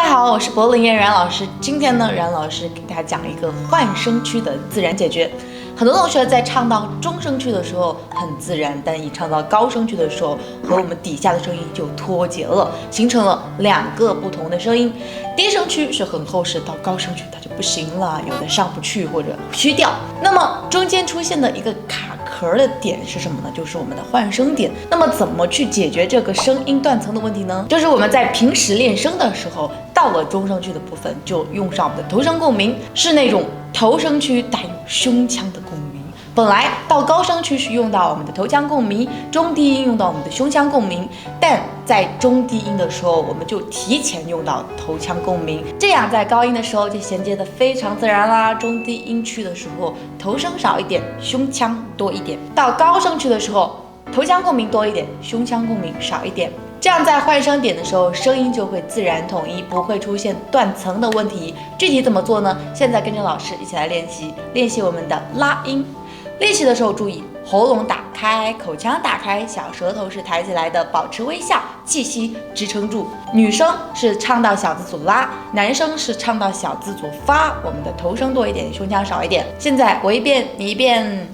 家好，我是柏林叶冉老师。今天呢，冉老师给大家讲一个换声区的自然解决。很多同学在唱到中声区的时候很自然，但一唱到高声区的时候，和我们底下的声音就脱节了，形成了两个不同的声音。低声区是很厚实，到高声区它就不行了，有的上不去或者虚调。那么中间出现的一个卡壳的点是什么呢？就是我们的换声点。那么怎么去解决这个声音断层的问题呢？就是我们在平时练声的时候，到了中声区的部分，就用上我们的头声共鸣，是那种头声区带有胸腔的共鸣。本来到高声区是用到我们的头腔共鸣，中低音用到我们的胸腔共鸣，但在中低音的时候，我们就提前用到头腔共鸣，这样在高音的时候就衔接的非常自然啦。中低音区的时候，头声少一点，胸腔多一点；到高声区的时候，头腔共鸣多一点，胸腔共鸣少一点。这样在换声点的时候，声音就会自然统一，不会出现断层的问题。具体怎么做呢？现在跟着老师一起来练习我们的拉音。练习的时候注意喉咙打开，口腔打开，小舌头是抬起来的，保持微笑，气息支撑住。女生是唱到小字组拉，男生是唱到小字组发。我们的头声多一点，胸腔少一点。现在我一遍，你一遍。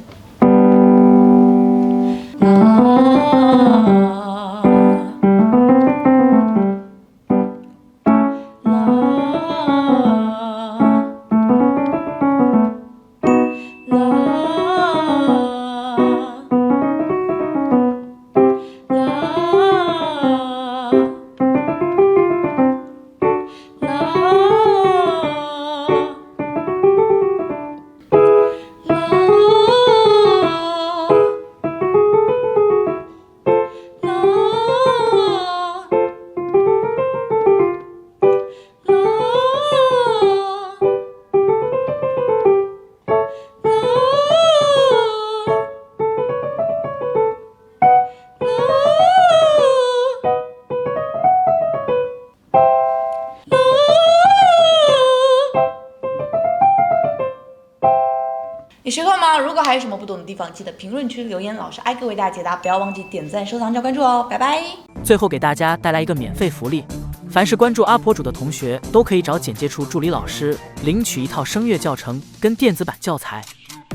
你学会吗？如果还有什么不懂的地方，记得评论区留言，老师挨个为大家解答。不要忘记点赞、收藏、加关注哦，拜拜！最后给大家带来一个免费福利，凡是关注阿婆主的同学，都可以找简介处助理老师领取一套声乐教程跟电子版教材，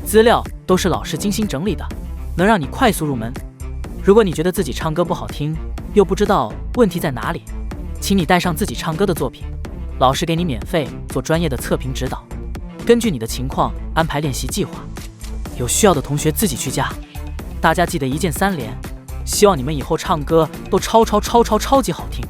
资料都是老师精心整理的，能让你快速入门。如果你觉得自己唱歌不好听，又不知道问题在哪里，请你带上自己唱歌的作品，老师给你免费做专业的测评指导，根据你的情况安排练习计划。有需要的同学自己去加，大家记得一键3连，希望你们以后唱歌都超级好听。